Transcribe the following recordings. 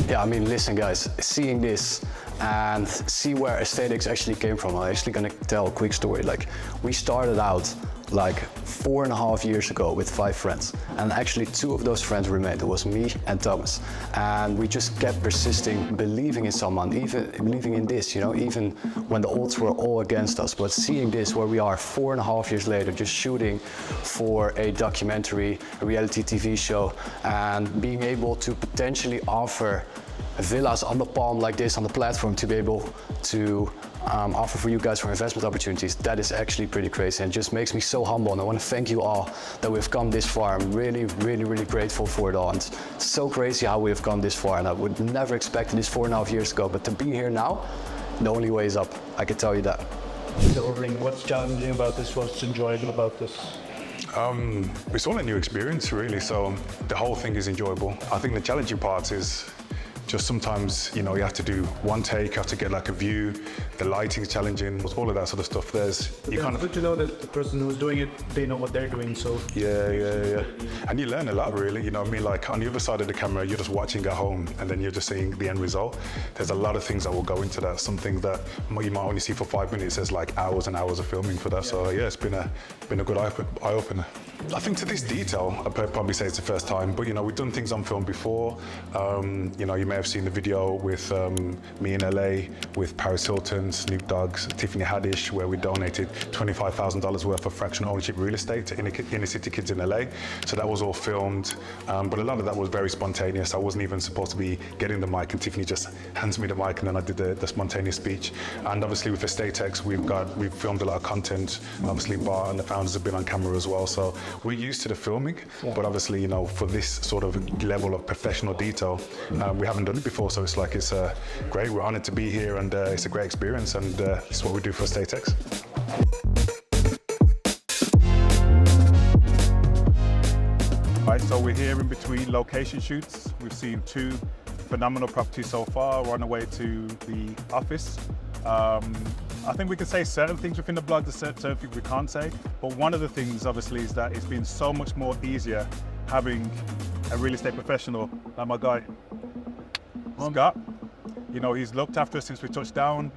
Yeah, I mean, listen guys, seeing this and see where aesthetics actually came from, I'm actually gonna tell a quick story. Like, we started out like 4.5 years ago with 5 friends, and actually 2 of those friends remained. It was me and Thomas, and we just kept persisting, believing in someone, even believing in this, you know, even when the odds were all against us. But seeing this, where we are 4.5 years later, just shooting for a documentary, a reality TV show, and being able to potentially offer villas on the palm like this on the platform to be able to offer for you guys for investment opportunities, that is actually pretty crazy and just makes me so humble. And I want to thank you all that we've come this far. I'm really, really, really grateful for it all. And it's so crazy how we have gone this far, and I would never expect this 4.5 years ago, but to be here now, the only way is up. I can tell you that. What's challenging about this? What's enjoyable about this? It's all a new experience, really, so the whole thing is enjoyable. I think the challenging part is just sometimes, you know, you have to do one take, you have to get like a view, the lighting's challenging, all of that sort of stuff. It's good to know that the person who's doing it, they know what they're doing, so. Yeah. And you learn a lot, really, you know what I mean? Like, on the other side of the camera, you're just watching at home, and then you're just seeing the end result. There's a lot of things that will go into that. Some things that you might only see for 5 minutes, there's like hours and hours of filming for that. So yeah, it's been a good eye-opener. I think to this detail, I'd probably say it's the first time, but you know, we've done things on film before. You know, you may have seen the video with me in LA with Paris Hilton, Snoop Dogg, Tiffany Haddish, where we donated $25,000 worth of fractional ownership real estate to inner city kids in LA. So that was all filmed, but a lot of that was very spontaneous. I wasn't even supposed to be getting the mic, and Tiffany just hands me the mic, and then I did the spontaneous speech. And obviously with Estatex, we've filmed a lot of content. Obviously Bart and the founders have been on camera as well, so we're used to the filming, but obviously, you know, for this sort of level of professional detail, we haven't done it before, so it's great. We're honored to be here, and it's a great experience, and it's what we do for Estatex. Right, so we're here in between location shoots. We've seen 2 phenomenal properties so far. We're on the way to the office. I think we can say certain things within the blog, there's certain things we can't say, but one of the things obviously is that it's been so much more easier having a real estate professional like my guy, Scott. You know, he's looked after us since we touched down.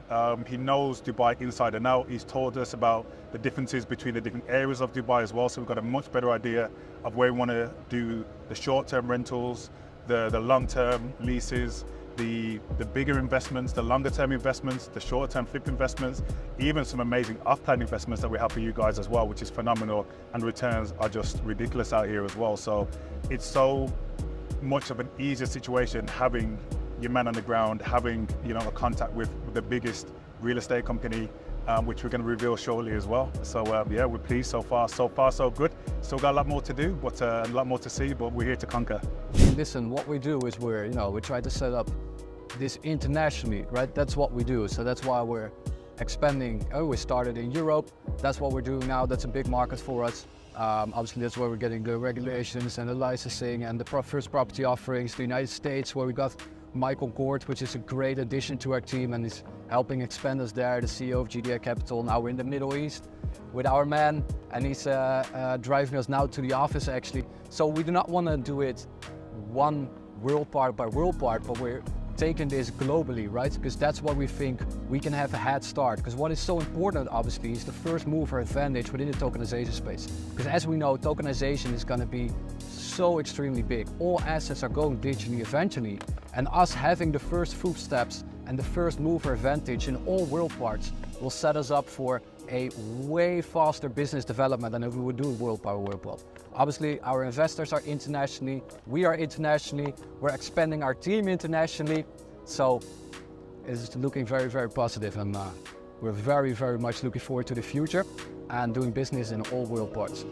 He knows Dubai inside and out. He's told us about the differences between the different areas of Dubai as well, so we've got a much better idea of where we want to do the short-term rentals, the long-term leases, the bigger investments, the longer term investments, the shorter term flip investments, even some amazing off-plan investments that we have for you guys as well, which is phenomenal, and returns are just ridiculous out here as well. So it's so much of an easier situation having your man on the ground, having, you know, a contact with the biggest real estate company, which we're going to reveal shortly as well. So yeah, we're pleased so far so good. Still got a lot more to do, but a lot more to see, but we're here to conquer. Listen, what we do is we try to set up this internationally, right? That's what we do. So that's why we're expanding. We started in Europe. That's what we're doing now. That's a big market for us. Obviously, that's where we're getting the regulations and the licensing and the first property offerings. The United States, where we got Michael Gord, which is a great addition to our team and is helping expand us there, the CEO of GDI Capital. Now we're in the Middle East with our man, and he's driving us now to the office actually. So we do not want to do it one world part by world part, but we're taking this globally, right? Because that's what we think we can have a head start. Because what is so important, obviously, is the first mover advantage within the tokenization space. Because as we know, tokenization is going to be so extremely big. All assets are going digitally eventually, and us having the first footsteps and the first mover advantage in all world parts will set us up for a way faster business development than if we would do world by world. Obviously, our investors are internationally, we are internationally, we're expanding our team internationally, so it's looking very, very positive, and we're very, very much looking forward to the future and doing business in all world parts.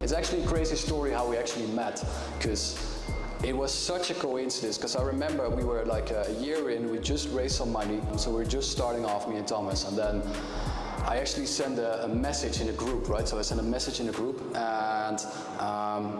It's actually a crazy story how we actually met, because it was such a coincidence, because I remember we were like a year in, we just raised some money, so we were just starting off, me and Thomas, and then I actually sent a message in a group, right? So I sent a message in a group, and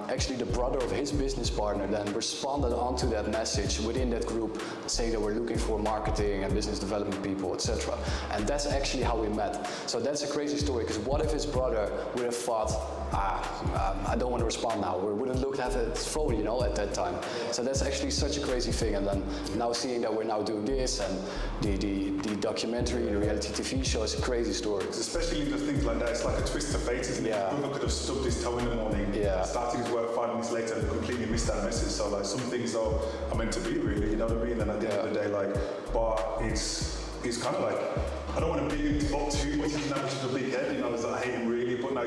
actually the brother of his business partner then responded onto that message within that group, saying that we're looking for marketing and business development people, etc. And that's actually how we met. So that's a crazy story, because what if his brother would have thought, I don't want to respond now, or wouldn't look at his phone, you know, at that time. So that's actually such a crazy thing. And then now seeing that we're now doing this, and the documentary, the reality TV show is a crazy story. Especially the things like that, it's like a twist of fate, isn't it? Yeah. Brother could have stubbed his toe in the morning, Yeah. started his work 5 minutes later and completely missed that message. So like some things are meant to be, really, you know what I mean? And at the end of the day, like, but it's kind of like, I don't want to big him up too much, he doesn't have much of a big head, you know, I hate him really, but no,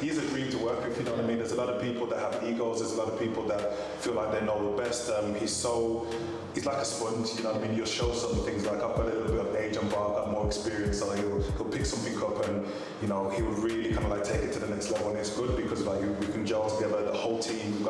he's a dream to work with, you know what I mean? There's a lot of people that have egos, there's a lot of people that feel like they know the best. He's like a sponge, you know what I mean? He'll show some things, like I've got a little bit of age on bar, I've got more experience, so he'll pick something up and, you know, he will really kind of like take it to the next level, and it's good because like we can gel together, the whole team.